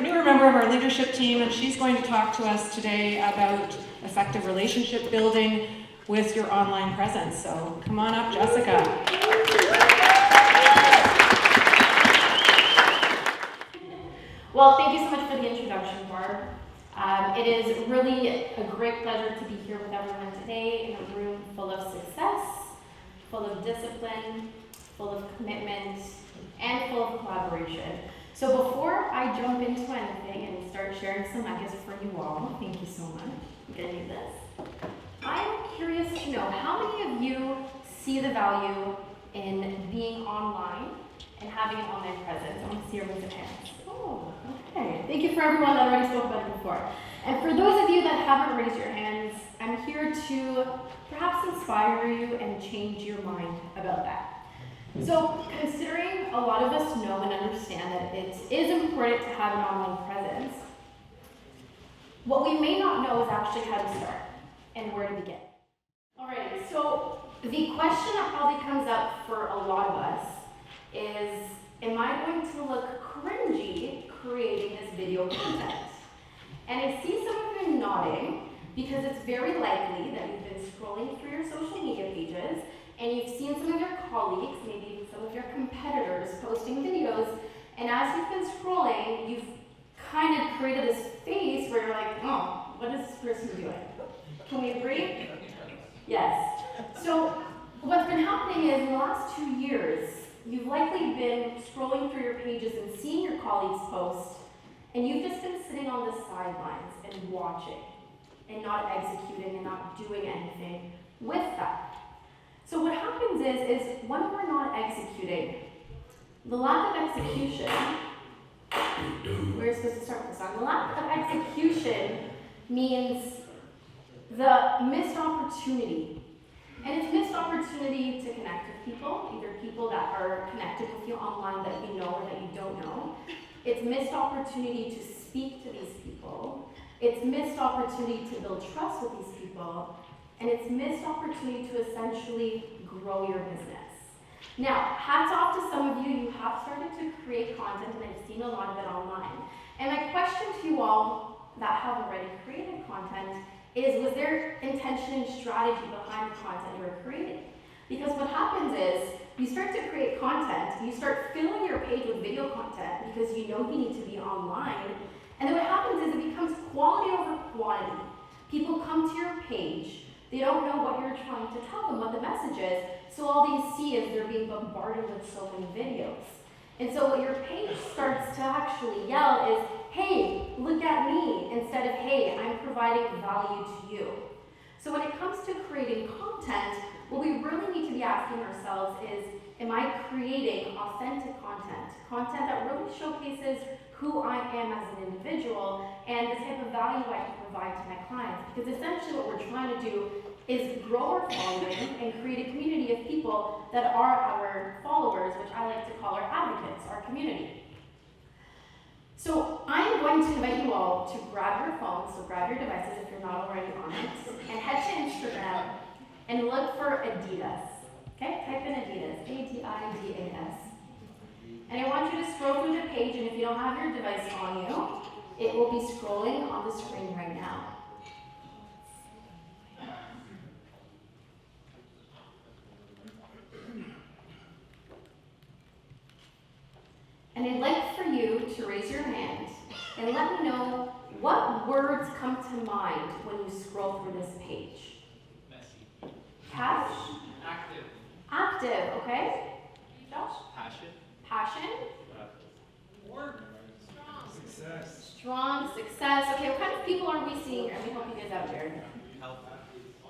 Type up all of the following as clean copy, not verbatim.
newer member of our leadership team, and she's going to talk to us today about effective relationship building with your online presence. So come on up, Jessica. Well, thank you so much for the introduction, Barb. It is really a great pleasure to be here with everyone today in a room full of success, full of discipline, full of commitment, and full of collaboration. So before I jump into anything and start sharing some nuggets for you all, thank you so much. I'm gonna need this. I'm curious to know how many of you see the value in being online and having an online presence. I want to see everyone's hands. Oh, okay. Thank you for everyone that already spoke about it before. And for those of you that haven't raised your hands, I'm here to perhaps inspire you and change your mind about that. So, considering a lot of us know and understand that it is important to have an online presence, what we may not know is actually how to start and where to begin. Alrighty, so the question that probably comes up for a lot of us is, am I going to look cringy creating this video content? And I see some of you nodding because it's very likely that you've been scrolling through your social media pages and you've seen some of your colleagues, maybe even some of your competitors posting videos, and as you've been scrolling, you've kind of created this face where you're like, oh, what is this person doing? Can we agree? Yes. So what's been happening is in the last 2 years, you've likely been scrolling through your pages and seeing your colleagues post, and you've just been sitting on the sidelines and watching and not executing and not doing anything with that. So what happens is when we're not executing, the lack of execution, we're supposed to start this on, the lack of execution means the missed opportunity. And it's missed opportunity to connect with people, either people that are connected with you online that you know or that you don't know. It's missed opportunity to speak to these people. It's missed opportunity to build trust with these people. And it's missed opportunity to essentially grow your business. Now, hats off to some of you, you have started to create content, and I've seen a lot of it online. And my question to you all that have already created content is, was there intention and strategy behind the content you were creating? Because what happens is, you start to create content, you start filling your page with video content because you know you need to be online, and then what happens is it becomes quality over quantity. People come to your page, they don't know what you're trying to tell them, what the message is, so all they see is they're being bombarded with so many videos. And so what your page starts to actually yell is, hey, look at me, instead of, hey, I'm providing value to you. So when it comes to creating content, what we really need to be asking ourselves is, am I creating authentic content? Content that really showcases who I am as an individual and the type of value I can provide to my clients. Because essentially what we're trying to do is grow our following and create a community of people that are our followers, which I like to call our advocates, our community. So I'm going to invite you all to grab your phones, so grab your devices if you're not already on it, and head to Instagram and look for Adidas. Okay, type in Adidas, A-D-I-D-A-S. And I want you to scroll through the page, and if you don't have your device on you, it will be scrolling on the screen right now. And I'd like for you to raise your hand and let me know what words come to mind when you scroll through this page. Messy. Cash? Active. Active, okay? Josh? Passion. Passion? Work. Strong. Success. Strong, success. Okay, what kind of people are we seeing here? Let me help you guys out here.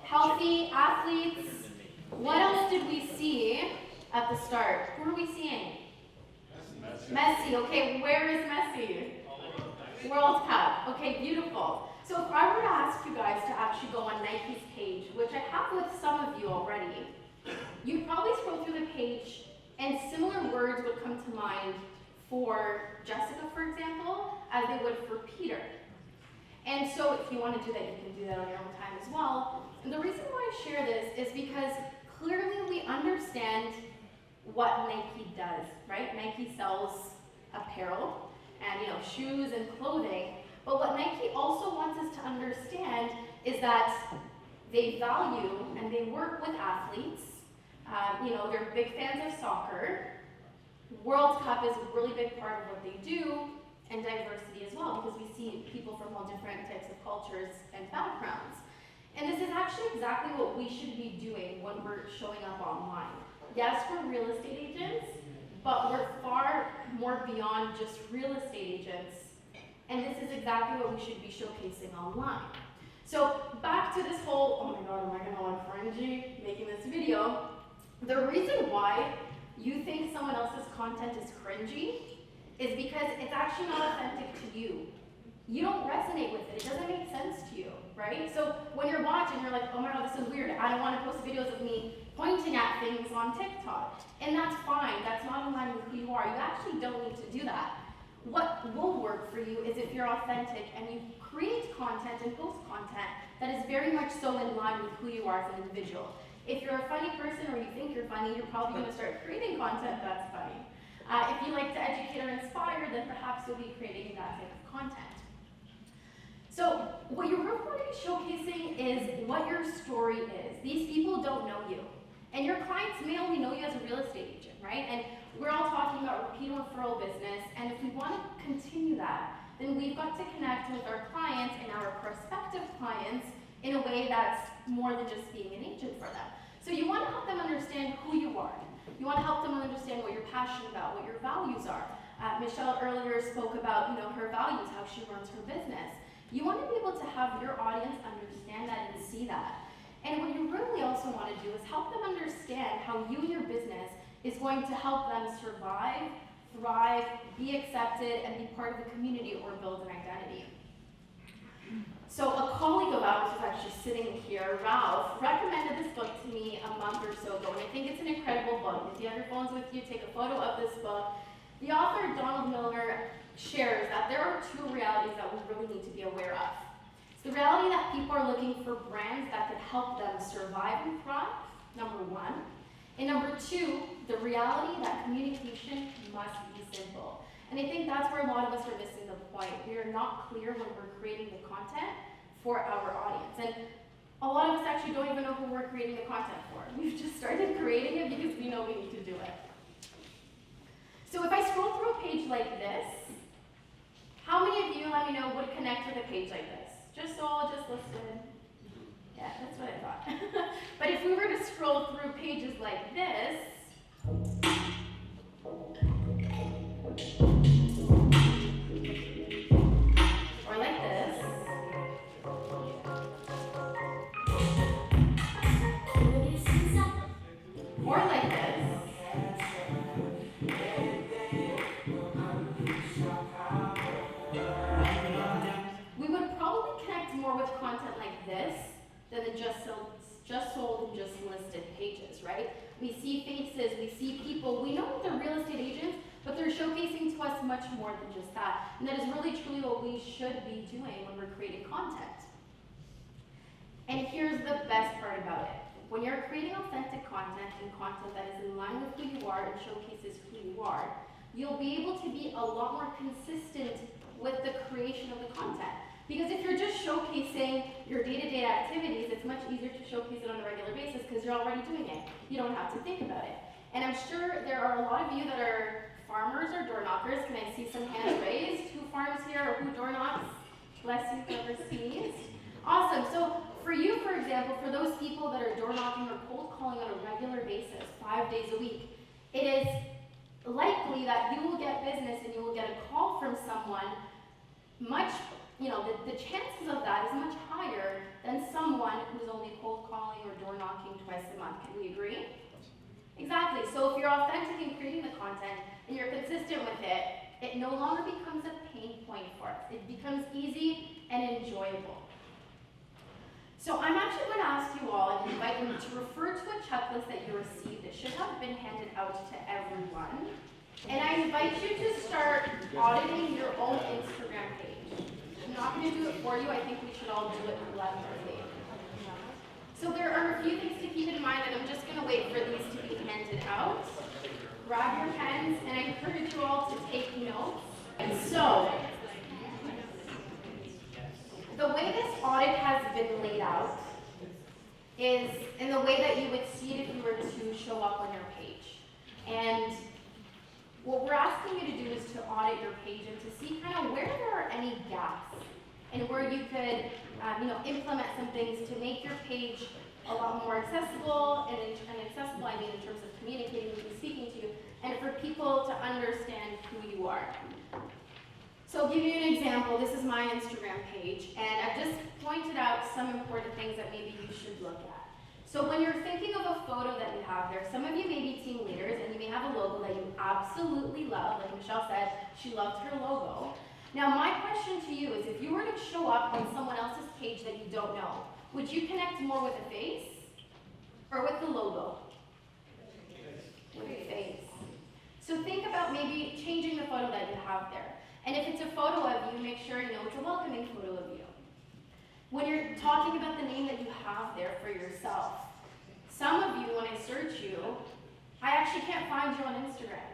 Healthy, athletes. What else did we see at the start? Who are we seeing? Messi. Okay, where is Messi? World Cup. Okay, beautiful. So if I were to ask you guys to actually go on Nike's page, which I have with some of you already, you'd probably scroll through the page and similar words would come to mind for Jessica, for example, as they would for Peter. And so if you want to do that, you can do that on your own time as well. And the reason why I share this is because clearly we understand what Nike does, right? Nike sells apparel, and shoes and clothing. But what Nike also wants us to understand is that they value and they work with athletes. They're big fans of soccer. World Cup is a really big part of what they do, and diversity as well, because we see people from all different types of cultures and backgrounds. And this is actually exactly what we should be doing when we're showing up online. Yes, we're real estate agents, but we're far more beyond just real estate agents, and this is exactly what we should be showcasing online. So back to this whole, oh my god, am I gonna look cringy making this video? The reason why you think someone else's content is cringy is because it's actually not authentic to you. You don't resonate with it. It doesn't make sense to you, right? So when you're watching, you're like, oh my god, this is weird. I don't want to post videos of me pointing at things on TikTok. And that's fine. That's not in line with who you are. You actually don't need to do that. What will work for you is if you're authentic and you create content and post content that is very much so in line with who you are as an individual. If you're a funny person or you think you're funny, you're probably going to start creating content that's funny. If you like to educate or inspire, then perhaps you'll be creating that type of content. So what you're really showcasing is what your story is. These people don't know you. And your clients may only know you as a real estate agent, right? And we're all talking about repeat referral business, and if we want to continue that, then we've got to connect with our clients and our prospective clients in a way that's more than just being an agent for them. So you want to help them understand who you are. You want to help them understand what you're passionate about, what your values are. Michelle earlier spoke about her values, how she runs her business. You want to be able to have your audience understand that and see that. And what you really also want to do is help them understand how you and your business is going to help them survive, thrive, be accepted, and be part of a community or build an identity. So a colleague of ours who's actually sitting here, Ralph, recommended this book to me a month or so ago, and I think it's an incredible book. If you have your phones with you, take a photo of this book. The author, Donald Miller, shares that there are two realities that we really need to be aware of. It's the reality that people are looking for brands that could help them survive and thrive, number one. And number two, the reality that communication must be simple. And I think that's where a lot of us are missing the point. We are not clear when we're creating the content for our audience. And a lot of us actually don't even know who we're creating the content for. We've just started creating it because we know we need to do it. So if I scroll through a page like this, how many of you, let me know, would connect with a page like this? Just listed. Yeah, that's what I thought. But if we were to scroll through pages like this, or like this, or like this, we would probably connect more with content like this than the just sold and just listed pages, right? We see faces, we see people, we know that they're real estate agents, but they're showcasing to us much more than just that. And that is really truly what we should be doing when we're creating content. And here's the best part about it. When you're creating authentic content and content that is in line with who you are and showcases who you are, you'll be able to be a lot more consistent with the creation of the content. Because if you're just showcasing your day-to-day activities, it's much easier to showcase it on a regular basis because you're already doing it. You don't have to think about it. And I'm sure there are a lot of you that are farmers or door knockers. Can I see some hands raised? Who farms here or who door knocks? Bless you, whoever sneezed. Awesome. So for you, for example, for those people that are door knocking or cold calling on a regular basis, 5 days a week, it is likely that you will get business and you will get a call from someone much, the chances of that is much higher than someone who's only cold calling or door knocking twice a month. Can we agree? Exactly. So if you're authentic in creating the content and you're consistent with it, it no longer becomes a pain point for us. It becomes easy and enjoyable. So I'm actually going to ask you all and invite you to refer to a checklist that you received. It should have been handed out to everyone. And I invite you to start auditing your own Instagram page. I'm not going to do it for you. I think we should all do it collectively. So there are a few things to keep in mind, and I'm just going to wait for these to be handed out. Grab your pens, and I encourage you all to take notes. So, the way this audit has been laid out is in the way that you would see it if you were to show up on your page. And what we're asking you to do is to audit your page and to see kind of where there are any gaps and where you could implement some things to make your page a lot more accessible, and accessible I mean in terms of communicating with you, speaking to you, and for people to understand who you are. So I'll give you an example. This is my Instagram page, and I've just pointed out some important things that maybe you should look at. So when you're thinking of a photo that you have there, some of you may be team leaders, and you may have a logo that you absolutely love. Like Michelle said, she loved her logo. Now my question to you is, if you were to show up on someone else's page that you don't know, would you connect more with the face or with the logo? With the face. So think about maybe changing the photo that you have there. And if it's a photo of you, make sure you know it's a welcoming photo of you. When you're talking about the name that you have there for yourself, some of you, when I search you, I actually can't find you on Instagram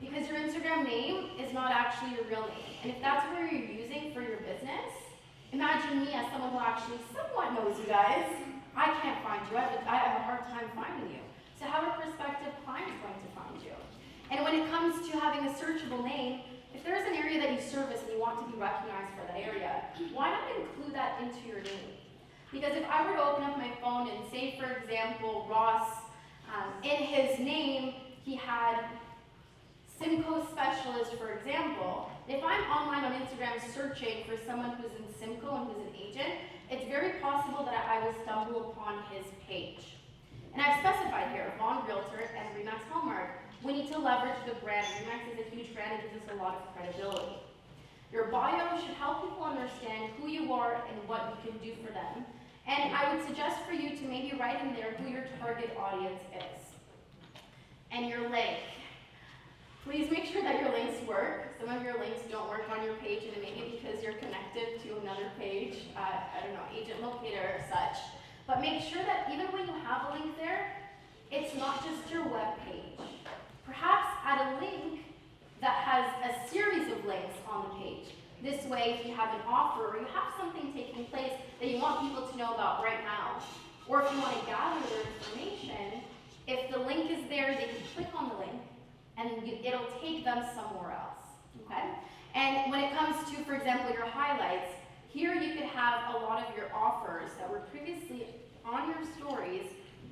because your Instagram name is not actually your real name. And if that's where you're using for your business, imagine me as someone who actually somewhat knows you guys. I can't find you. I have a hard time finding you. So how are prospective clients going to find you? And when it comes to having a searchable name, if there's an area that you service and you want to be recognized for that area, why not include that into your name? Because if I were to open up my phone and say, for example, Ross, in his name, he had Simcoe Specialist, for example. If I'm online on Instagram searching for someone who's in Simcoe and who's an agent, it's very possible that I will stumble upon his page. And I've specified here, Vaughn Realtor and Remax Hallmark. We need to leverage the brand. Remax is a huge brand. It gives us a lot of credibility. Your bio should help people understand who you are and what you can do for them. And I would suggest for you to maybe write in there who your target audience is. And your link. Please make sure that your links work. Some of your links don't work on your page, and it may be because you're connected to another page, I don't know, agent locator or such. But make sure that even when you have a link there, it's not just your web page. Perhaps add a link that has a series of links on the page. This way, if you have an offer or you have something taking place that you want people to know about right now, or if you want to gather their information, if the link is there, they can click on the link and it'll take them somewhere else, okay? And when it comes to, for example, your highlights, here you could have a lot of your offers that were previously on your stories,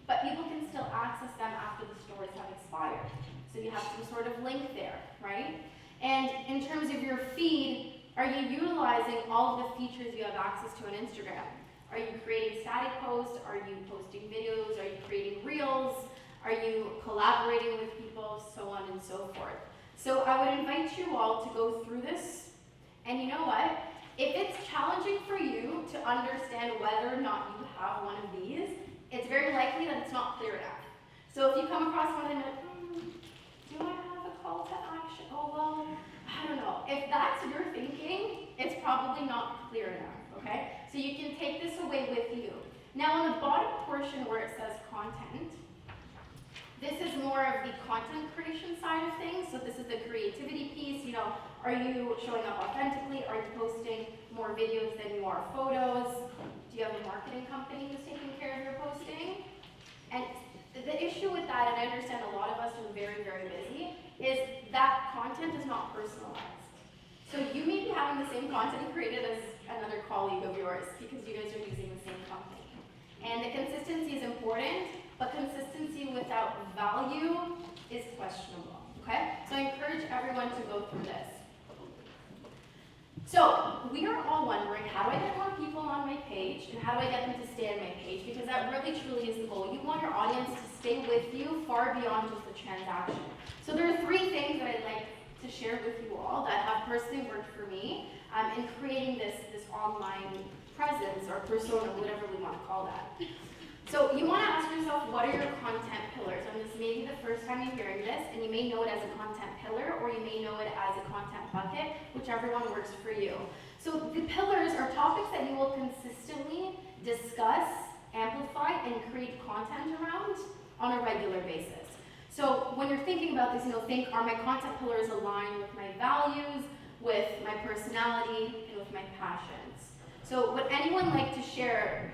but people can still access them after the stories have expired. So you have some sort of link there, right? And in terms of your feed, are you utilizing all of the features you have access to on Instagram? Are you creating static posts? Are you posting videos? Are you creating reels? Are you collaborating with people? So on and so forth. So I would invite you all to go through this. And you know what? If it's challenging for you to understand whether or not you have one of these, it's very likely that it's not clear enough. So if you come across one and do I have a call to action? Oh, well, I don't know. If that's your thinking, it's probably not clear enough, okay? So you can take this away with you. Now on the bottom portion where it says content, this is more of the content creation side of things. So this is the creativity piece. You know, are you showing up authentically? Are you posting more videos than you are photos? Do you have a marketing company who's taking care of your posting? And the issue with that, and I understand a lot of us are very, very busy, is that content is not personalized. So you may be having the same content created as another colleague of yours because you guys are using the same company. And the consistency is important, but consistency without value is questionable, okay? So I encourage everyone to go through this. So we are all wondering, how do I get more people on my page, and how do I get them to stay on my page? Because that really truly is the goal. You want your audience to stay with you far beyond just the transaction. So there are 3 things that I'd like to share with you all that have personally worked for me in creating this online presence or persona, whatever we want to call that. So you want to ask yourself, what are your content pillars? And this may be the first time you're hearing this, and you may know it as a content pillar, or you may know it as a content bucket, whichever one works for you. So the pillars are topics that you will consistently discuss, amplify, and create content around on a regular basis. So when you're thinking about this, think, are my content pillars aligned with my values? with my personality, and with my passions. So would anyone like to share,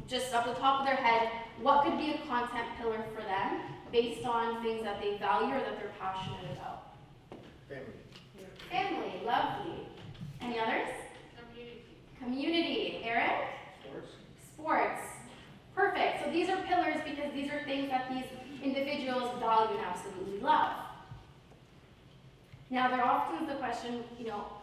just off the top of their head, what could be a content pillar for them based on things that they value or that they're passionate about? Family. Family, lovely. Any others? Community. Eric? Sports. Perfect. So these are pillars because these are things that these individuals value and absolutely love. Now, there often is the question,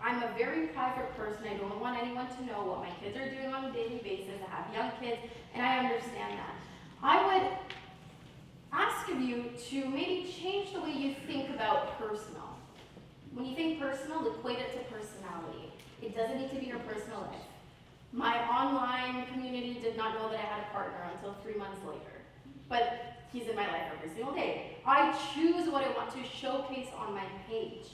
I'm a very private person. I don't want anyone to know what my kids are doing on a daily basis. I have young kids, and I understand that. I would ask of you to maybe change the way you think about personal. When you think personal, equate it to personality. It doesn't need to be your personal life. My online community did not know that I had a partner until 3 months later, but he's in my life every single day. I choose what I want to showcase on my page.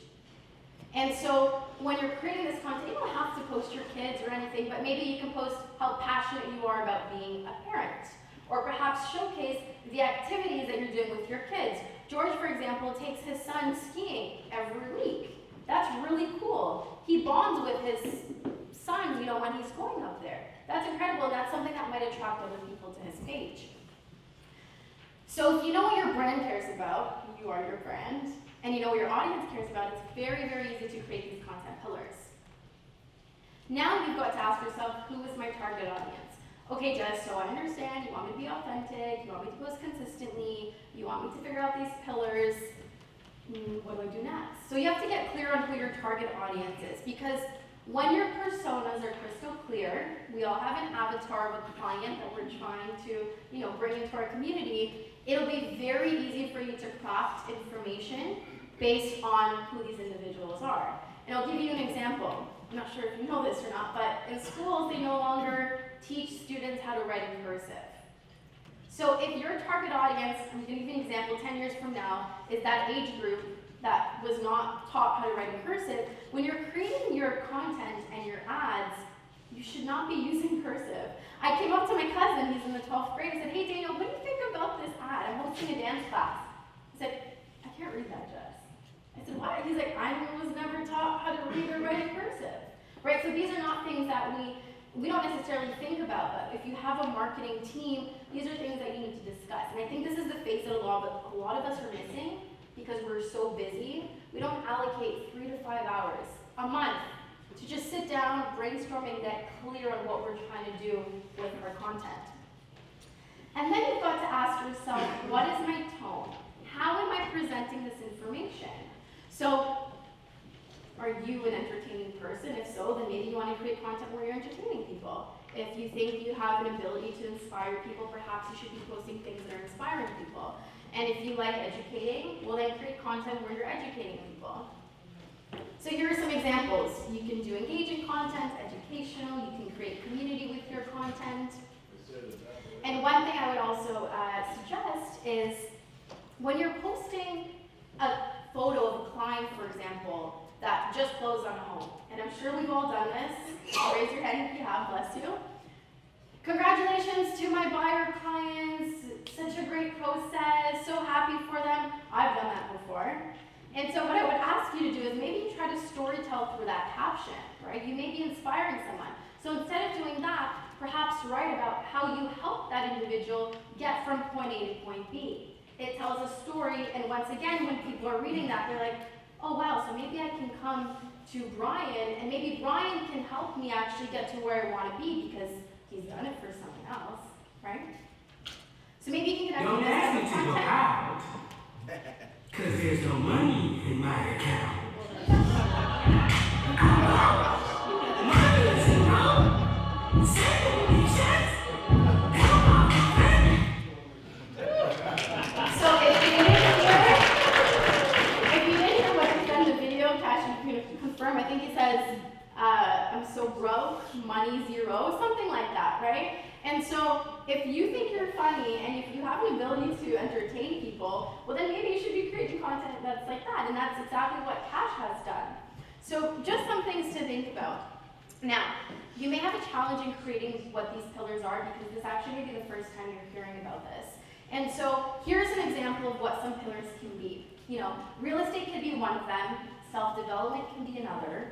And so when you're creating this content, you don't have to post your kids or anything, but maybe you can post how passionate you are about being a parent, or perhaps showcase the activities that you're doing with your kids. George, for example, takes his son skiing every week. That's really cool. He bonds with his son, when he's going up there. That's incredible, and that's something that might attract other people to his page. So if you know what your brand cares about, you are your brand, and you know what your audience cares about, it's very, very easy to create these content pillars. Now you've got to ask yourself, who is my target audience? Okay, Jess, so I understand you want me to be authentic, you want me to post consistently, you want me to figure out these pillars. What do I do next? So you have to get clear on who your target audience is, because when your personas are crystal clear, we all have an avatar of a client that we're trying to, bring into our community. It'll be very easy for you to craft information based on who these individuals are. And I'll give you an example. I'm not sure if you know this or not, but in schools, they no longer teach students how to write in cursive. So if your target audience, I'm going to give you an example, 10 years from now, is that age group that was not taught how to write in cursive, when you're creating your content and your ads, you should not be using cursive. I came up to my cousin, he's in the 12th grade, and said, hey Daniel, what do you think about this ad? I'm hosting a dance class. I said, I can't read that, Jess. I said, why? He's like, I was never taught how to read or write in cursive. Right, so these are not things that we don't necessarily think about, but if you have a marketing team, these are things that you need to discuss. And I think this is the face that a lot of us are missing because we're so busy. We don't allocate 3 to 5 hours a month to just sit down, brainstorm, and get clear on what we're trying to do with our content. And then you've got to ask yourself, what is my tone? How am I presenting this information? So, are you an entertaining person? If so, then maybe you want to create content where you're entertaining people. If you think you have an ability to inspire people, perhaps you should be posting things that are inspiring people. And if you like educating, well then create content where you're educating people. So here are some examples. You can do engaging content, educational, you can create community with your content. And one thing I would also suggest is when you're posting a photo of a client, for example, that just closed on a home, and I'm sure we've all done this. Raise your hand if you have, bless you. Congratulations to my buyer clients, such a great process, so happy for them. I've done that before. And so what I would ask you to do is maybe try to storytell through that caption, right? You may be inspiring someone. So instead of doing that, perhaps write about how you help that individual get from point A to point B. It tells a story, and once again, when people are reading that, they're like, oh wow, so maybe I can come to Brian, and maybe Brian can help me actually get to where I want to be because he's done it for someone else, right? So maybe you can connect Don't with ask me this to type go of content. out, because there's no money in my account. Money is enough. Second chance. So if you didn't hear what he said in the video, Cash, you can confirm, I think he says, I'm so broke, money zero, something like that, right? And so if you think you're funny and if you have an ability to entertain people, well then maybe you should be creating content that's like that, and that's exactly what Cash has done. So just some things to think about. Now, you may have a challenge in creating what these pillars are because this actually may be the first time you're hearing about this. And so here's an example of what some pillars can be. Real estate could be one of them, self-development can be another,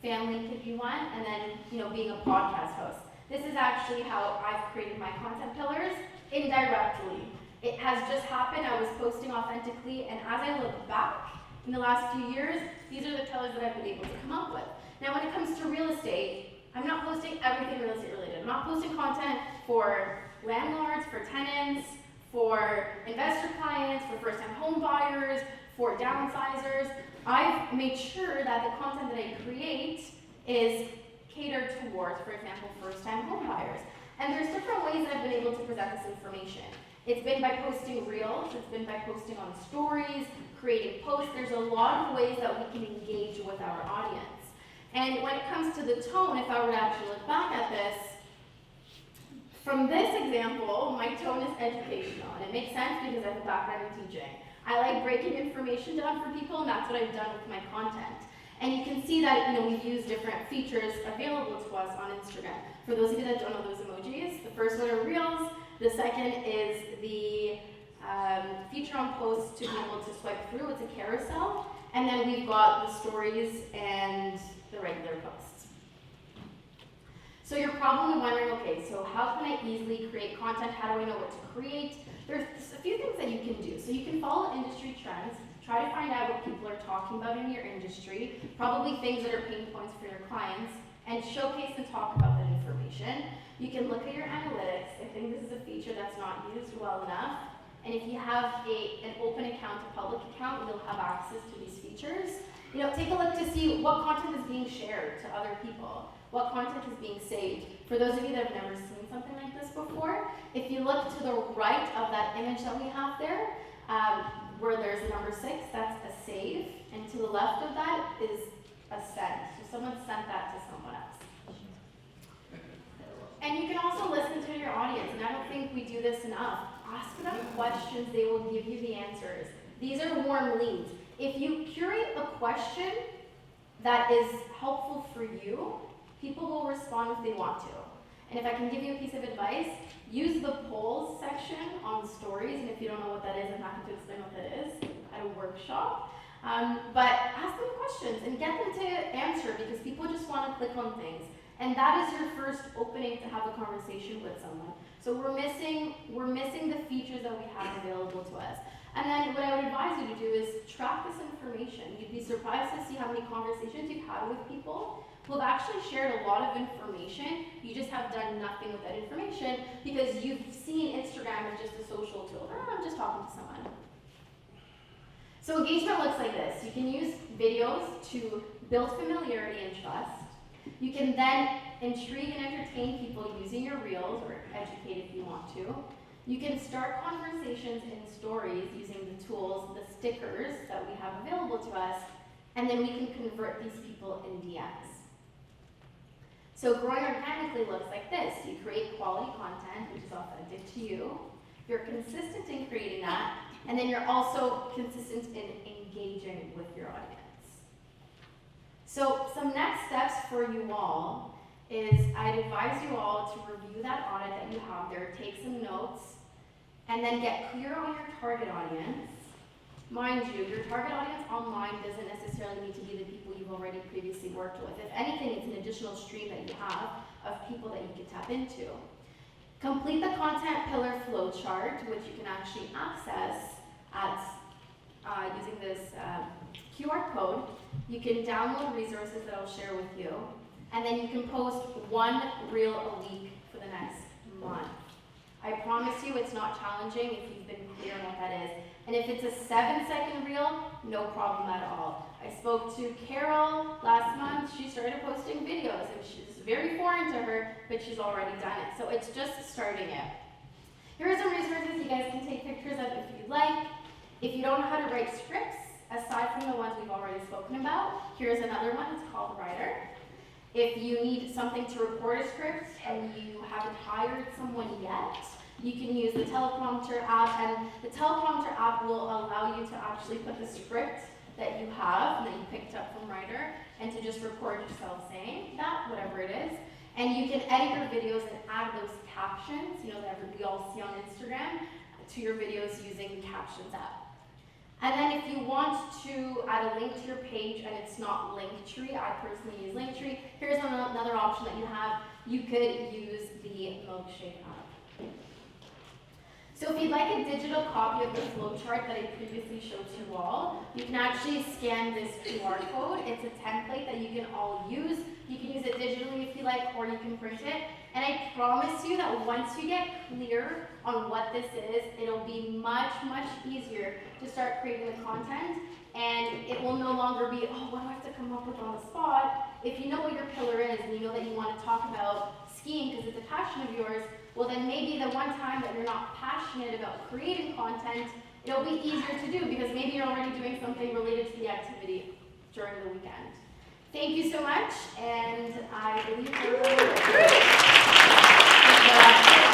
family could be one, and then, being a podcast host. This is actually how I've created my content pillars, indirectly. It has just happened, I was posting authentically, and as I look back in the last few years, these are the pillars that I've been able to come up with. Now when it comes to real estate, I'm not posting everything real estate related. I'm not posting content for landlords, for tenants, for investor clients, for first-time home buyers, for downsizers. I've made sure that the content that I create is catered towards, for example, first-time home buyers. And there's different ways that I've been able to present this information. It's been by posting reels, it's been by posting on stories, creating posts. There's a lot of ways that we can engage with our audience. And when it comes to the tone, if I were to actually look back at this, from this example, my tone is educational, and it makes sense because I have a background in teaching. I like breaking information down for people, and that's what I've done with my content. And you can see that we've used different features available to us on Instagram. For those of you that don't know those emojis, the first one are reels, the second is the feature on posts to be able to swipe through, it's a carousel, and then we've got the stories and the regular posts. So you're probably wondering, okay, so how can I easily create content? How do I know what to create? There's a few things that you can do. So you can follow industry trends, try to find out what people are talking about in your industry, probably things that are pain points for your clients, and showcase and talk about that information. You can look at your analytics. I think this is a feature that's not used well enough. And if you have an open account, a public account, you'll have access to these features. Take a look to see what content is being shared to other people, what content is being saved. For those of you that have never seen something like this before, if you look to the right of that image that we have there, where there's a number 6, that's a save, and to the left of that is a send. So someone sent that to someone else. And you can also listen to your audience, and I don't think we do this enough. Ask them questions, they will give you the answers. These are warm leads. If you curate a question that is helpful for you, people will respond if they want to. And if I can give you a piece of advice, use the polls section on stories, and if you don't know what that is, I'm happy to explain what that is at a workshop. But ask them questions and get them to answer, because people just want to click on things. And that is your first opening to have a conversation with someone. So we're missing the features that we have available to us. And then what I would advise you to do is track this information. You'd be surprised to see how many conversations you've had with people who have actually shared a lot of information. You just have done nothing with that information because you've seen Instagram as just a social tool. Oh, I'm just talking to someone. So engagement looks like this. You can use videos to build familiarity and trust. You can then intrigue and entertain people using your reels, or educate if you want to. You can start conversations in stories using the tools, the stickers that we have available to us, and then we can convert these people in DMs. So growing organically looks like this. You create quality content, which is authentic to you. You're consistent in creating that, and then you're also consistent in engaging with your audience. So some next steps for you all is I'd advise you all to review that audit that you have there, take some notes, and then get clear on your target audience. Mind you, your target audience online doesn't necessarily need to be the people you've already previously worked with. If anything, it's an additional stream that you have of people that you can tap into. Complete the content pillar flow chart, which you can actually access at using this QR code. You can download resources that I'll share with you, and then you can post one reel a week for the next month. I promise you it's not challenging if you've been clear on what that is. And if it's a 7-second reel, no problem at all. I spoke to Carol last month. She started posting videos, and it's very foreign to her, but she's already done it. So it's just starting it. Here are some resources you guys can take pictures of if you'd like. If you don't know how to write scripts, aside from the ones we've already spoken about, here's another one. It's called Writer. If you need something to record a script and you haven't hired someone yet, you can use the teleprompter app, and the teleprompter app will allow you to actually put the script that you have and that you picked up from Writer, and to just record yourself saying that, whatever it is. And you can edit your videos and add those captions, that we all see on Instagram, to your videos using the Captions app. And then if you want to add a link to your page and it's not Linktree, I personally use Linktree, here's another option that you have. You could use the Milkshake app. So if you'd like a digital copy of the flowchart that I previously showed to you all, you can actually scan this QR code. It's a template that you can all use. You can use it digitally if you like, or you can print it. And I promise you that once you get clear on what this is, it'll be much, much easier to start creating the content. And it will no longer be, oh, what do I have to come up with on the spot? If you know what your pillar is and you know that you want to talk about skiing because it's a passion of yours, well then maybe the one time that you're not passionate about creating content, it'll be easier to do because maybe you're already doing something related to the activity during the weekend. Thank you so much, and I believe we're